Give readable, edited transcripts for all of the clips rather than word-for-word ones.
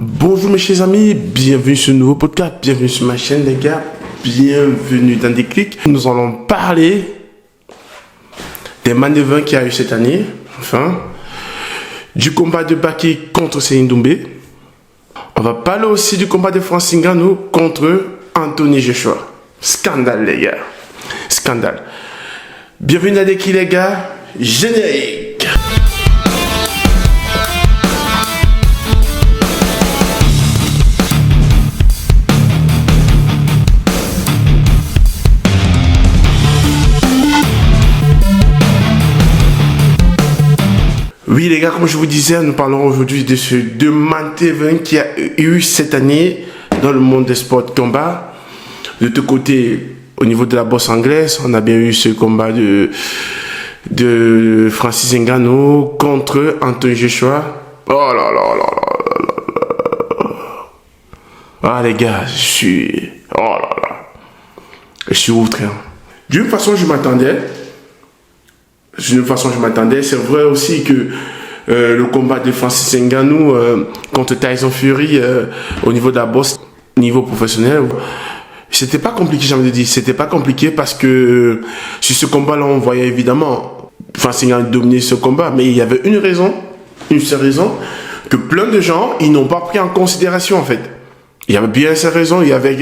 Bonjour mes chers amis, bienvenue sur un nouveau podcast, bienvenue sur ma chaîne les gars, bienvenue dans Déclic. Nous allons parler des manœuvres qu'il y a eu cette année, du combat de Baki contre Céline Doumbé. On va parler aussi du combat de Francis Ngannou contre Anthony Joshua. Scandale les gars, scandale. Bienvenue dans Déclic les gars, générique. Oui les gars, comme je vous disais, nous parlons aujourd'hui de ce deux manœuvres qui a eu cette année dans le monde des sports de combat. De tout côté, au niveau de la boxe anglaise, on a bien eu ce combat de Francis Ngannou contre Anthony Joshua. Oh là là là là là là. Ah les gars, je suis... Oh là là. Je suis outré. D'une façon, je m'attendais. C'est vrai aussi que le combat de Francis Ngannou contre Tyson Fury au niveau de la boxe, niveau professionnel, c'était pas compliqué, j'ai envie de dire. C'était pas compliqué parce que sur ce combat-là, on voyait évidemment Francis Ngannou dominer ce combat, mais il y avait une seule raison, que plein de gens, ils n'ont pas pris en considération en fait. Il y avait bien cette raison, il y avait,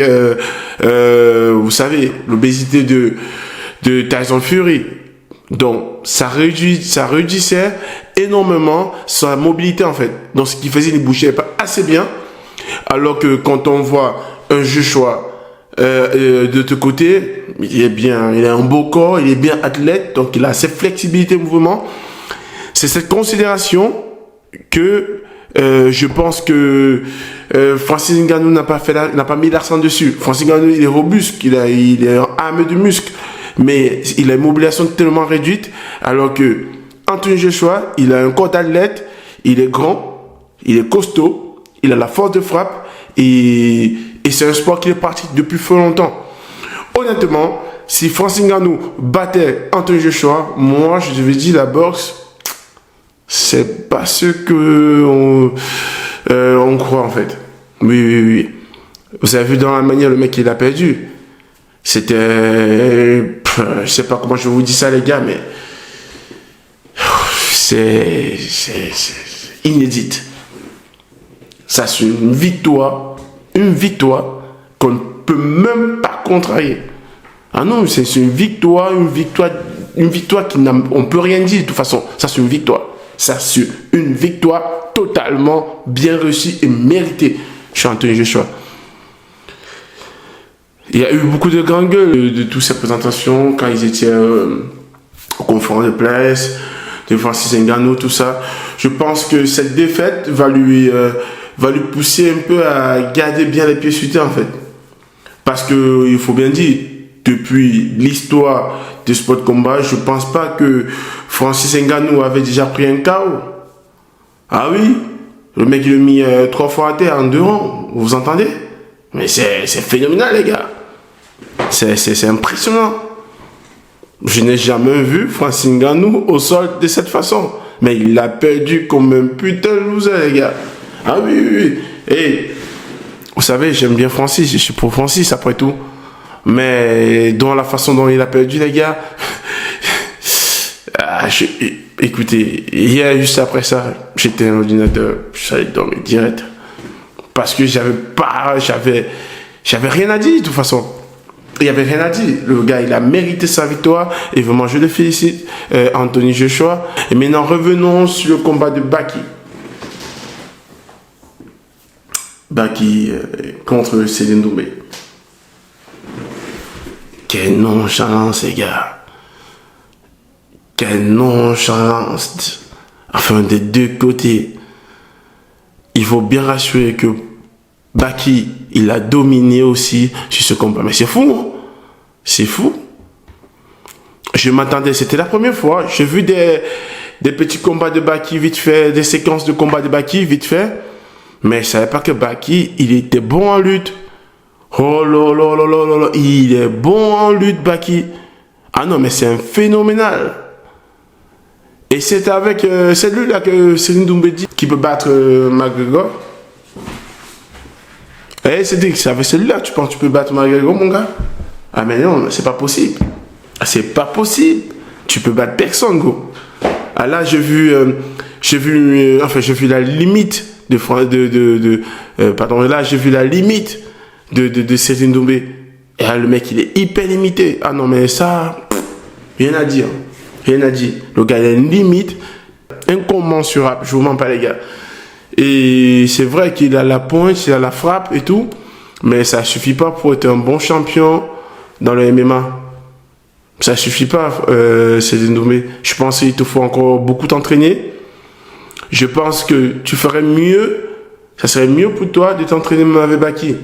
vous savez, l'obésité de Tyson Fury. Donc, ça réduisait énormément sa mobilité, en fait. Donc, ce qui faisait, il ne bougeait pas assez bien. Alors que quand on voit un Joshua de ce côté, il est bien, il a un beau corps, il est bien athlète, donc il a cette flexibilité de mouvement. C'est cette considération que je pense que Francis Ngannou n'a pas mis l'accent dessus. Francis Ngannou, il est robuste, il est armé de muscles. Mais il a une mobilisation tellement réduite, alors que Anthony Joshua, il a un corps d'athlète, il est grand, il est costaud, il a la force de frappe, et c'est un sport qui est pratique depuis fort longtemps. Honnêtement, si Francis Ngannou battait Anthony Joshua, moi je devais dire la boxe, c'est pas ce que on croit en fait. Oui. Vous avez vu dans la manière le mec il a perdu. C'était... Je sais pas comment je vous dis ça les gars, mais... C'est inédite. Ça c'est une victoire qu'on ne peut même pas contrarier. Ah non, c'est une victoire qui on peut rien dire de toute façon. Ça c'est une victoire. Ça c'est une victoire totalement bien réussie et méritée chez Anthony Joshua. Il y a eu beaucoup de grandes gueules de toutes ces présentations quand ils étaient aux conférences de presse, de Francis Ngannou, tout ça. Je pense que cette défaite va lui pousser un peu à garder bien les pieds sur terre en fait. Parce que il faut bien dire, depuis l'histoire des sports de combat, je pense pas que Francis Ngannou avait déjà pris un KO. Ah oui, le mec il a mis 3 fois à terre en 2 rangs, vous entendez? Mais c'est phénoménal les gars. C'est impressionnant. Je n'ai jamais vu Francis Ngannou au sol de cette façon. Mais il a perdu comme un putain de loser, les gars. Ah oui. Et vous savez, j'aime bien Francis. Je suis pour Francis, après tout. Mais dans la façon dont il a perdu, les gars... écoutez, hier, juste après ça, j'étais à l'ordinateur. Je suis allé dormir direct. Parce que j'avais rien à dire de toute façon. Il n'y avait rien à dire. Le gars, il a mérité sa victoire. Et vraiment, je le félicite, Anthony Joshua. Et maintenant, revenons sur le combat de Baki. Baki contre Céline Doumbé. Quelle nonchalance, les gars. Quelle nonchalance. Enfin, des deux côtés. Il faut bien rassurer que Baki, il a dominé aussi sur ce combat. Mais c'est fou, hein? C'est fou. Je m'attendais, c'était la première fois. J'ai vu des petits combats de Baki vite fait, des séquences de combats de Baki vite fait. Mais je ne savais pas que Baki, il était bon en lutte. Oh là là là là là, il est bon en lutte, Baki. Ah non, mais c'est un phénoménal. Et c'est avec c'est lui là que Céline Doumbé dit qui peut battre McGregor. Eh, c'est avec celui-là, tu penses que tu peux battre McGregor, mon gars? Ah, mais non, c'est pas possible. C'est pas possible. Tu peux battre personne, go. Ah, là, j'ai vu la limite là, j'ai vu la limite de Céline Doumbé. Et là, le mec, il est hyper limité. Ah non, mais ça, rien à dire. Rien à dire. Le gars, il a une limite incommensurable. Je vous mens pas, les gars. Et c'est vrai qu'il a la pointe, il a la frappe et tout. Mais ça suffit pas pour être un bon champion dans le MMA. Ça suffit pas, Céline Doumbé. Je pense qu'il te faut encore beaucoup t'entraîner. Je pense que tu ferais mieux, ça serait mieux pour toi de t'entraîner même avec Baki.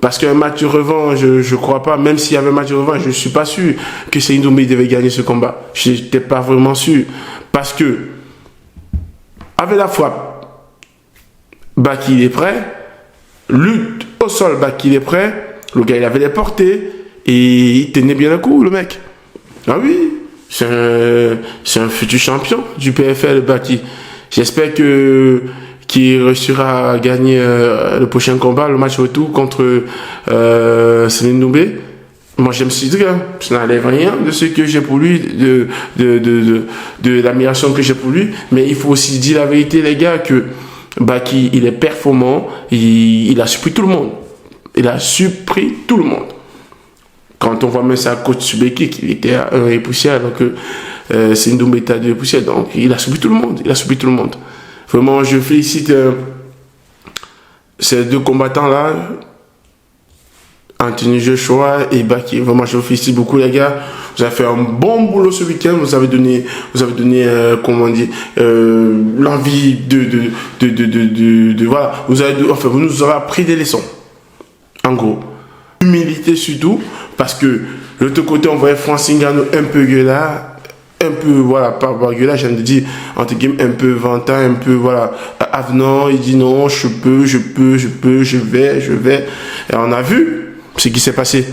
Parce qu'un match de revanche, je crois pas, même s'il y avait un match de revanche, je suis pas sûr que Céline Doumbé devait gagner ce combat. Je n'étais pas vraiment sûr. Parce que, avec la frappe, Baki il est prêt. Lutte au sol, Baki il est prêt. Le gars il avait les portées et il tenait bien le coup, le mec. Ah oui, c'est un futur champion du PFL, Baki. J'espère qu'il réussira à gagner le prochain combat, le match retour contre Céline Doumbé. Moi, je me suis dit que ça n'enlève rien de ce que j'ai pour lui, de l'admiration que j'ai pour lui. Mais il faut aussi dire la vérité, les gars, que Baki, il est performant, il a surpris tout le monde. Il a surpris tout le monde. Quand on voit même sa coach Subeki, qui était à 1 et poussière, alors que Céline Doumbé était à 2 et poussière. Donc, il a surpris tout le monde. Il a surpris tout le monde. Vraiment, je félicite ces deux combattants-là, Anthony Joshua et Baki. Vraiment, je vous félicite beaucoup, les gars. Vous avez fait un bon boulot ce week-end. Vous avez donné comment dire, l'envie de voilà. Vous nous aurez appris des leçons. En gros. Humilité surtout, parce que de l'autre côté, on voyait Francis Ngannou un peu gueulard. Un peu, voilà, pas gueulard, j'aime dire, entre guillemets, un peu vantant, un peu, voilà, avenant. Il dit non, je vais. Et on a vu ce qui s'est passé.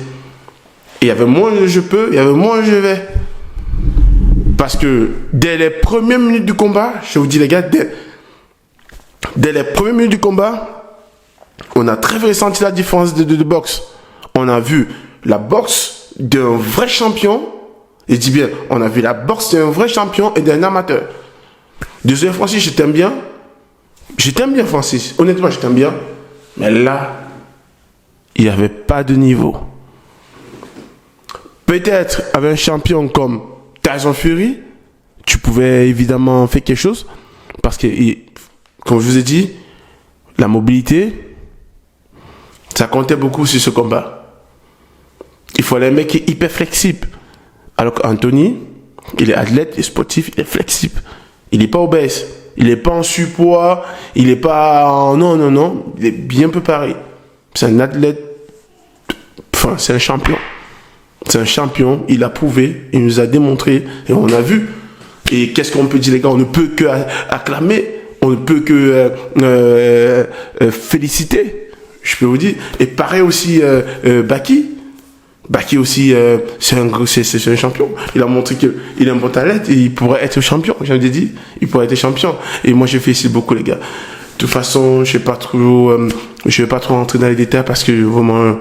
Il y avait moins de je peux, il y avait moins de je vais. Parce que dès les premières minutes du combat, je vous dis les gars, dès les premières minutes du combat, on a très bien senti la différence de boxe. On a vu la boxe d'un vrai champion. Et je dis bien, on a vu la boxe d'un vrai champion et d'un amateur. Désolé Francis, je t'aime bien. Je t'aime bien Francis. Honnêtement, je t'aime bien. Mais là, il n'y avait pas de niveau. Peut-être avec un champion comme Tyson Fury, tu pouvais évidemment faire quelque chose. Parce que, comme je vous ai dit, la mobilité, ça comptait beaucoup sur ce combat. Il fallait un mec hyper flexible. Alors qu'Anthony, il est athlète, il est sportif, il est flexible. Il n'est pas obèse. Il n'est pas en surpoids. Il n'est pas en... Non. Il est bien préparé. C'est un athlète. Enfin, c'est un champion. C'est un champion. Il a prouvé. Il nous a démontré. Et on a vu. Et qu'est-ce qu'on peut dire, les gars? On ne peut que acclamer. On ne peut que féliciter. Je peux vous dire. Et pareil aussi, Baki. Baki aussi, c'est un champion. Il a montré qu'il a un bon talent et il pourrait être champion. J'avais dit, il pourrait être champion. Et moi, je félicite beaucoup, les gars. De toute façon, je vais pas trop rentrer dans les détails parce que vraiment,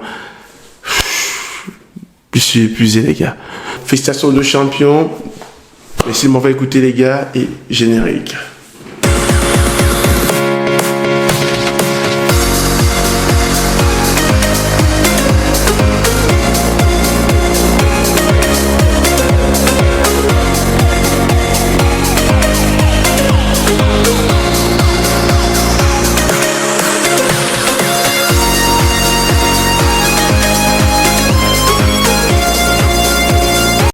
je suis épuisé, les gars. Félicitations de champion. Merci de m'avoir écouté, les gars, et générique.